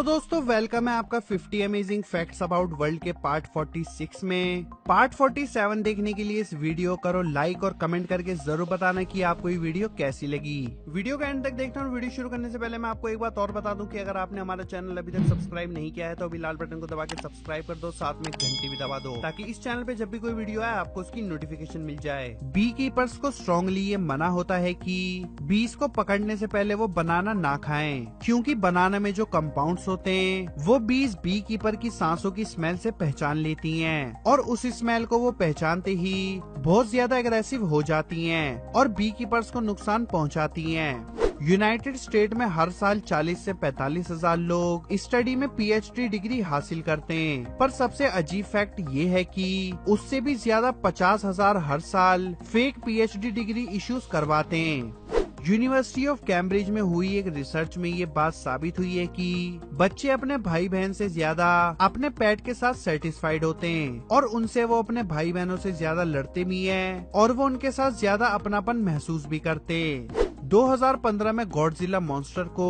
तो दोस्तों वेलकम है आपका 50 अमेजिंग फैक्ट्स अबाउट वर्ल्ड के पार्ट 46 में। पार्ट 47 देखने के लिए इस वीडियो करो लाइक और कमेंट करके जरूर बताना कि आपको ये वीडियो कैसी लगी। वीडियो का एंड तक देखना और वीडियो शुरू करने से पहले मैं आपको एक बात और बता दूं कि अगर आपने हमारा चैनल अभी तक सब्सक्राइब नहीं किया है तो अभी लाल बटन को दबा के सब्सक्राइब कर दो, साथ में घंटी भी दबा दो ताकि इस चैनल पे जब भी कोई वीडियो आए आपको उसकी नोटिफिकेशन मिल जाए। बी कीपर्स को स्ट्रांगली ये मना होता है कि बीज को पकड़ने से पहले वो बनाना ना खाएं, क्योंकि बनाना में जो कंपाउंड्स होते हैं वो बीज बी कीपर की सांसों की स्मेल से पहचान लेती हैं और उस स्मेल को वो पहचानते ही बहुत ज्यादा एग्रेसिव हो जाती हैं और बी कीपर्स को नुकसान पहुंचाती हैं। यूनाइटेड स्टेट में हर साल 40 से 45 हजार लोग स्टडी में पीएचडी डिग्री हासिल करते हैं, पर सबसे अजीब फैक्ट ये है कि उससे भी ज्यादा 50,000 हर साल फेक पीएचडी डिग्री इश्यूज करवाते हैं। यूनिवर्सिटी ऑफ कैम्ब्रिज में हुई एक रिसर्च में ये बात साबित हुई है कि बच्चे अपने भाई बहन से ज्यादा अपने पेट के साथ सेटिस्फाइड होते हैं और उनसे वो अपने भाई बहनों से ज्यादा लड़ते भी हैं और वो उनके साथ ज्यादा अपनापन महसूस भी करते। 2015 में गॉडजिला मॉन्स्टर को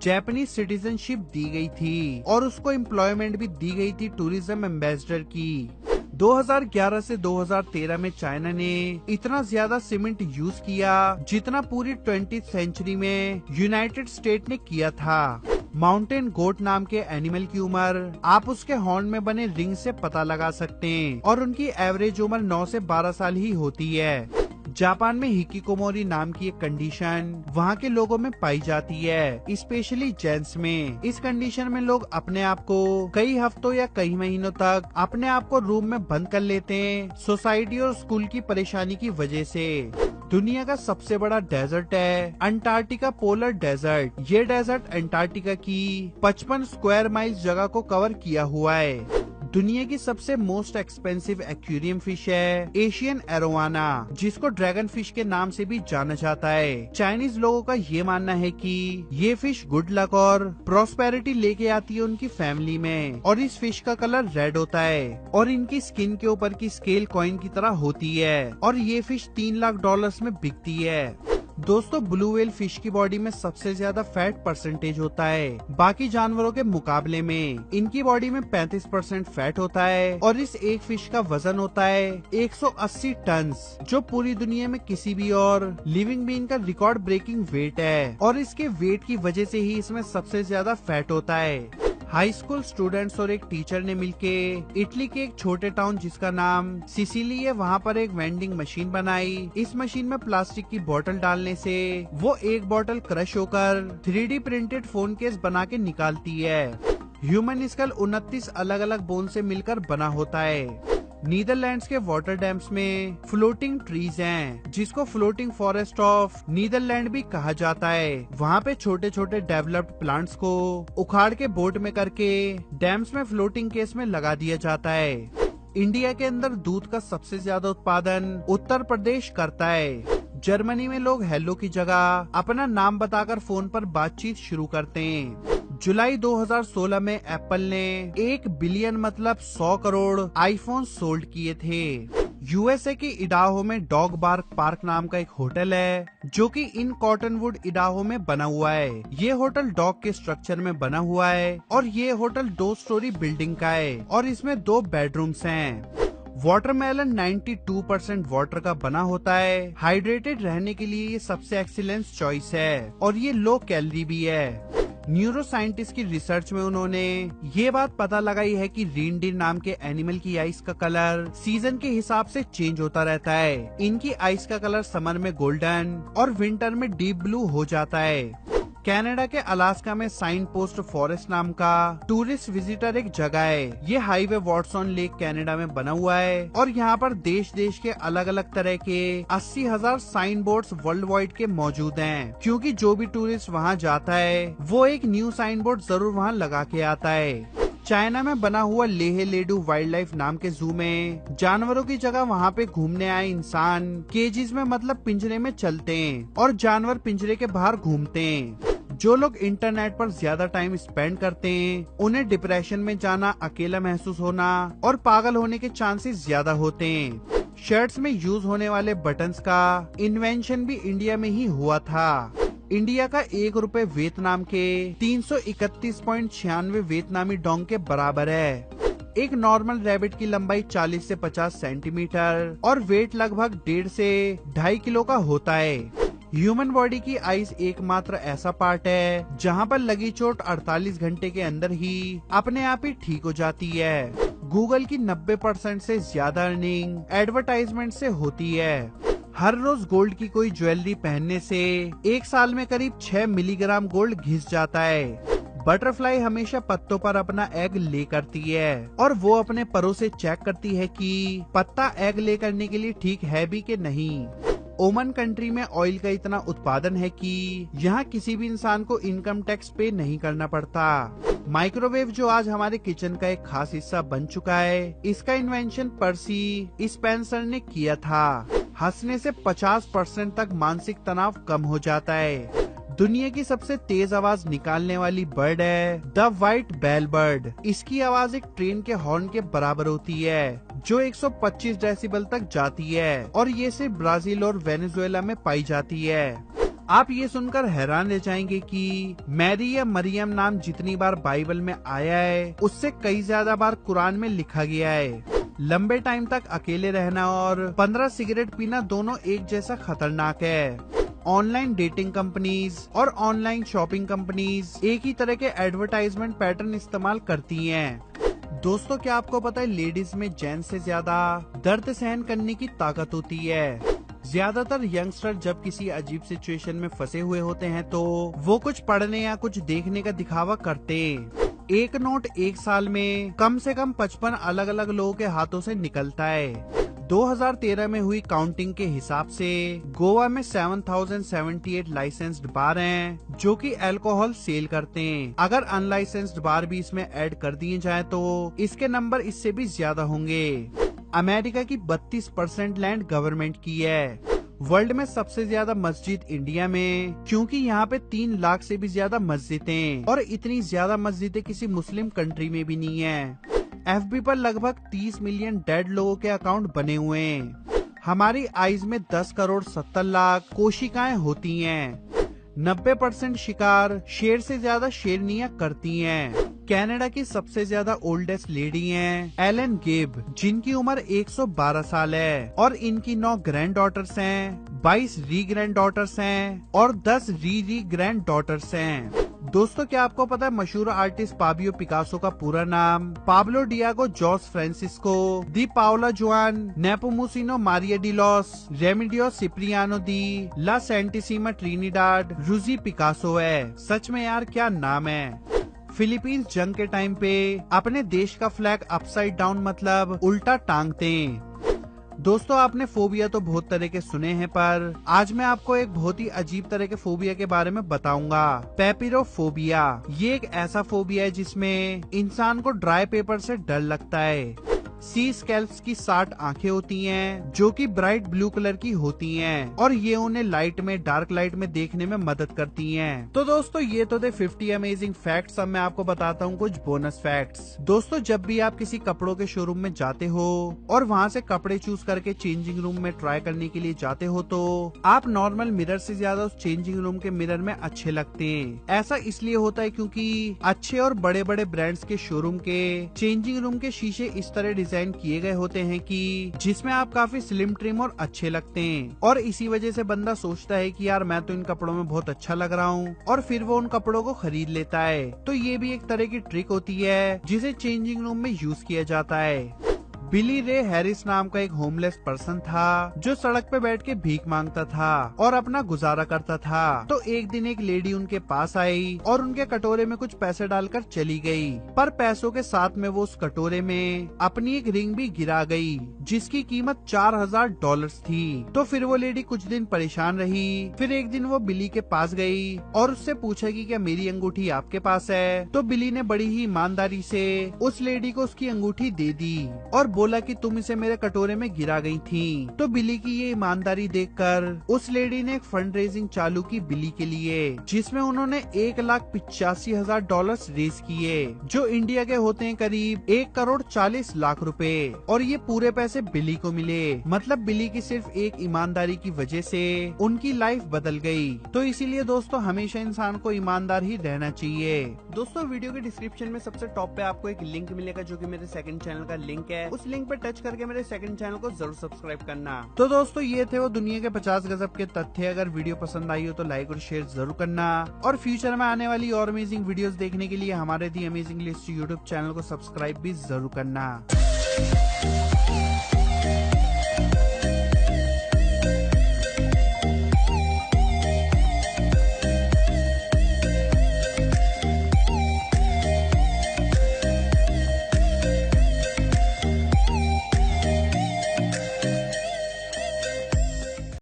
जापानीज सिटीजनशिप दी गई थी और उसको एम्प्लॉयमेंट भी दी गई थी टूरिज्म एम्बेसडर की। 2011 से 2013 में चाइना ने इतना ज्यादा सीमेंट यूज किया जितना पूरी 20th सेंचुरी में यूनाइटेड स्टेट ने किया था। माउंटेन गोट नाम के एनिमल की उम्र आप उसके हॉर्न में बने रिंग से पता लगा सकते हैं और उनकी एवरेज उम्र 9 से 12 साल ही होती है। जापान में हिकिकोमोरी नाम की एक कंडीशन वहाँ के लोगों में पाई जाती है, स्पेशली जेंट्स में। इस कंडीशन में लोग अपने आप को कई हफ्तों या कई महीनों तक अपने आप को रूम में बंद कर लेते हैं, सोसाइटी और स्कूल की परेशानी की वजह से। दुनिया का सबसे बड़ा डेजर्ट है अंटार्कटिका पोलर डेजर्ट। ये डेजर्ट अंटार्कटिका की 55 स्क्वायर माइल्स जगह को कवर किया हुआ है। दुनिया की सबसे मोस्ट एक्सपेंसिव एक्वेरियम फिश है एशियन एरोवाना, जिसको ड्रैगन फिश के नाम से भी जाना जाता है। चाइनीज लोगों का ये मानना है कि ये फिश गुड लक और प्रॉस्पेरिटी लेके आती है उनकी फैमिली में और इस फिश का कलर रेड होता है और इनकी स्किन के ऊपर की स्केल कॉइन की तरह होती है और ये फिश $3 लाख में बिकती है। दोस्तों ब्लू व्हेल फिश की बॉडी में सबसे ज्यादा फैट परसेंटेज होता है बाकी जानवरों के मुकाबले में। इनकी बॉडी में 35% फैट होता है और इस एक फिश का वजन होता है 180 टन, जो पूरी दुनिया में किसी भी और लिविंग बीइंग का रिकॉर्ड ब्रेकिंग वेट है और इसके वेट की वजह से ही इसमें सबसे ज्यादा फैट होता है। हाई स्कूल स्टूडेंट्स और एक टीचर ने मिलके इटली के एक छोटे टाउन जिसका नाम सिसिली है वहाँ पर एक वेंडिंग मशीन बनाई। इस मशीन में प्लास्टिक की बोतल डालने से वो एक बोतल क्रश होकर 3D प्रिंटेड फोन केस बना के निकालती है। ह्यूमन स्कल 29 अलग अलग बोन से मिलकर बना होता है। नीदरलैंड्स के वाटर डैम्स में फ्लोटिंग ट्रीज हैं, जिसको फ्लोटिंग फॉरेस्ट ऑफ नीदरलैंड भी कहा जाता है। वहाँ पे छोटे छोटे डेवलप्ड प्लांट्स को उखाड़ के बोट में करके डैम्स में फ्लोटिंग केस में लगा दिया जाता है। इंडिया के अंदर दूध का सबसे ज्यादा उत्पादन उत्तर प्रदेश करता है। जर्मनी में लोग हेलो की जगह अपना नाम बताकर फोन पर बातचीत शुरू करते हैं। जुलाई 2016 में एप्पल ने 1 बिलियन मतलब 100 करोड़ आईफोन सोल्ड किए थे। यूएसए की इडाहो में डॉग बार्क पार्क नाम का एक होटल है जो कि इन कॉटनवुड इडाहो में बना हुआ है। ये होटल डॉग के स्ट्रक्चर में बना हुआ है और ये होटल 2 स्टोरी बिल्डिंग का है और इसमें 2 बेडरूम्स हैं। वाटरमेलन 92% वाटर का बना होता है। हाइड्रेटेड रहने के लिए ये सबसे एक्सीलेंस चॉइस है और ये लो कैलोरी भी है। न्यूरो साइंटिस्ट की रिसर्च में उन्होंने ये बात पता लगाई है कि रेनडियर नाम के एनिमल की आइस का कलर सीजन के हिसाब से चेंज होता रहता है। इनकी आइस का कलर समर में गोल्डन और विंटर में डीप ब्लू हो जाता है। कनाडा के अलास्का में साइन पोस्ट फॉरेस्ट नाम का टूरिस्ट विजिटर एक जगह है। ये हाईवे वॉटसन लेक कनाडा में बना हुआ है और यहाँ पर देश देश के अलग अलग तरह के 80,000 साइन बोर्ड वर्ल्ड वाइड के मौजूद हैं, क्योंकि जो भी टूरिस्ट वहाँ जाता है वो एक न्यू साइन बोर्ड जरूर वहाँ लगा के आता है। चाइना में बना हुआ लेह लेडू वाइल्ड लाइफ नाम के जू में जानवरों की जगह वहाँ पे घूमने आए इंसान केजेस में मतलब पिंजरे में चलते हैं और जानवर पिंजरे के बाहर घूमते हैं। जो लोग इंटरनेट पर ज्यादा टाइम स्पेंड करते हैं उन्हें डिप्रेशन में जाना, अकेला महसूस होना और पागल होने के चांसेस ज्यादा होते हैं। शर्ट्स में यूज होने वाले बटन्स का इन्वेंशन भी इंडिया में ही हुआ था। इंडिया का 1 रुपए वियतनाम के 331.96 वियतनामी डोंग के बराबर है। एक नॉर्मल रैबिट की लंबाई 40 से 50 सेंटीमीटर और वेट लगभग 1.5 से 2.5 किलो का होता है। ह्यूमन बॉडी की आईज एकमात्र ऐसा पार्ट है जहां पर लगी चोट 48 घंटे के अंदर ही अपने आप ही ठीक हो जाती है। गूगल की 90% से ज्यादा अर्निंग एडवर्टाइजमेंट से होती है। हर रोज गोल्ड की कोई ज्वेलरी पहनने से एक साल में करीब 6 मिलीग्राम गोल्ड घिस जाता है। बटरफ्लाई हमेशा पत्तों पर अपना एग ले करती है और वो अपने परों से चेक करती है कि पत्ता एग ले करने के लिए ठीक है भी कि नहीं। ओमान कंट्री में ऑयल का इतना उत्पादन है कि यहाँ किसी भी इंसान को इनकम टैक्स पे नहीं करना पड़ता। माइक्रोवेव जो आज हमारे किचन का एक खास हिस्सा बन चुका है, इसका इन्वेंशन पर्सी स्पेंसर ने किया था। हंसने से 50% तक मानसिक तनाव कम हो जाता है। दुनिया की सबसे तेज आवाज निकालने वाली बर्ड है द व्हाइट बेल बर्ड। इसकी आवाज एक ट्रेन के हॉर्न के बराबर होती है जो 125 डेसिबल तक जाती है और ये सिर्फ ब्राजील और वेनेजुएला में पाई जाती है। आप ये सुनकर हैरान रह जाएंगे कि मैरी या मरियम नाम जितनी बार बाइबल में आया है उससे कई ज्यादा बार कुरान में लिखा गया है। लंबे टाइम तक अकेले रहना और 15 सिगरेट पीना दोनों एक जैसा खतरनाक है। ऑनलाइन डेटिंग कंपनीज और ऑनलाइन शॉपिंग कंपनीज एक ही तरह के एडवर्टाइजमेंट पैटर्न इस्तेमाल करती हैं। दोस्तों, क्या आपको पता है लेडीज में जेंट्स से ज्यादा दर्द सहन करने की ताकत होती है। ज्यादातर यंगस्टर जब किसी अजीब सिचुएशन में फंसे हुए होते हैं तो वो कुछ पढ़ने या कुछ देखने का दिखावा करते हैं। एक नोट एक साल में कम से कम 55 अलग अलग लोगों के हाथों से निकलता है। 2013 में हुई काउंटिंग के हिसाब से गोवा में 7078 लाइसेंस्ड बार हैं जो कि अल्कोहल सेल करते हैं। अगर अनलाइसेंस्ड बार भी इसमें ऐड कर दिए जाए तो इसके नंबर इससे भी ज्यादा होंगे। अमेरिका की 32% लैंड गवर्नमेंट की है। वर्ल्ड में सबसे ज्यादा मस्जिद इंडिया में, क्योंकि यहाँ पे 3 लाख से भी ज्यादा मस्जिदें और इतनी ज्यादा मस्जिदें किसी मुस्लिम कंट्री में भी नहीं है। FB पर लगभग 30 मिलियन डेड लोगों के अकाउंट बने हुए हैं। हमारी आईज में 10 करोड़ 70 लाख कोशिकाएं होती हैं। 90% शिकार शेर से ज्यादा शेरनियां करती हैं। कनाडा की सबसे ज्यादा ओल्डेस्ट लेडी हैं एलन गेब, जिनकी उम्र 112 साल है और इनकी 9 ग्रैंड डॉटर्स हैं, 22 री ग्रैंड डॉटर्स हैं और 10 री ग्रैंड डॉटर्स हैं। दोस्तों, क्या आपको पता है मशहूर आर्टिस्ट पाब्लो पिकासो का पूरा नाम पाब्लो डियागो जोस फ्रांसिस्को दी पाओला जुआन नेपोमुसिनो मारिया डी लॉस रेमिडियो सिप्रियानो दी ला सेंटिसिमा ट्रिनिडाड रूजी पिकासो है। सच में यार क्या नाम है। फिलीपींस जंग के टाइम पे अपने देश का फ्लैग अपसाइड डाउन मतलब उल्टा टांगते हैं। दोस्तों, आपने फोबिया तो बहुत तरह के सुने हैं, पर आज मैं आपको एक बहुत ही अजीब तरह के फोबिया के बारे में बताऊंगा। पेपिरोफोबिया। ये एक ऐसा फोबिया है जिसमें इंसान को ड्राई पेपर से डर लगता है। सी स्कैल्प्स की 60 आंखें होती हैं जो कि ब्राइट ब्लू कलर की होती हैं और ये उन्हें लाइट में डार्क लाइट में देखने में मदद करती हैं। तो दोस्तों, ये तो थे 50 अमेजिंग फैक्ट्स। अब मैं आपको बताता हूँ कुछ बोनस फैक्ट्स। दोस्तों, जब भी आप किसी कपड़ों के शोरूम में जाते हो और वहाँ से कपड़े चूज करके चेंजिंग रूम में ट्राई करने के लिए जाते हो तो आप नॉर्मल मिरर से ज्यादा उस चेंजिंग रूम के मिरर में अच्छे लगते हैं। ऐसा इसलिए होता है क्योंकि अच्छे और बड़े बड़े ब्रांड्स के शोरूम के चेंजिंग रूम के शीशे इस तरह डिजाइन किए गए होते हैं कि जिसमें आप काफी स्लिम ट्रिम और अच्छे लगते हैं और इसी वजह से बंदा सोचता है कि यार मैं तो इन कपड़ों में बहुत अच्छा लग रहा हूँ और फिर वो उन कपड़ों को खरीद लेता है। तो ये भी एक तरह की ट्रिक होती है जिसे चेंजिंग रूम में यूज किया जाता है। बिली रे हैरिस नाम का एक होमलेस पर्सन था जो सड़क पे बैठ के भीख मांगता था और अपना गुजारा करता था। तो एक दिन एक लेडी उनके पास आई और उनके कटोरे में कुछ पैसे डालकर चली गई, पर पैसों के साथ में वो उस कटोरे में अपनी एक रिंग भी गिरा गई जिसकी कीमत $4000 थी। तो फिर वो लेडी कुछ दिन परेशान रही। फिर एक दिन वो बिली के पास गई और उससे पूछा कि क्या मेरी अंगूठी आपके पास है। तो बिली ने बड़ी ही ईमानदारी से उस लेडी को उसकी अंगूठी दे दी और बोला कि तुम इसे मेरे कटोरे में गिरा गई थी। तो बिली की ये ईमानदारी देखकर उस लेडी ने एक फंड रेजिंग चालू की बिली के लिए, जिसमें उन्होंने $1,85,000 रेज किए, जो इंडिया के होते हैं करीब 1,40,00,000 रुपए। और ये पूरे पैसे बिली को मिले। मतलब बिली की सिर्फ एक ईमानदारी की वजह से उनकी लाइफ बदल गई। तो इसीलिए दोस्तों हमेशा इंसान को ईमानदार ही रहना चाहिए। दोस्तों वीडियो के डिस्क्रिप्शन में सबसे टॉप पे आपको एक लिंक मिलेगा, जो कि मेरे सेकंड चैनल का लिंक है। उस लिंक पे टच करके मेरे सेकंड चैनल को जरूर सब्सक्राइब करना। तो दोस्तों ये थे वो दुनिया के 50 गजब के तथ्य। अगर वीडियो पसंद आई हो तो लाइक और शेयर जरूर करना, और फ्यूचर में आने वाली और अमेजिंग वीडियोस देखने के लिए हमारे दी अमेजिंग लिस्ट यूट्यूब चैनल को सब्सक्राइब भी जरूर करना।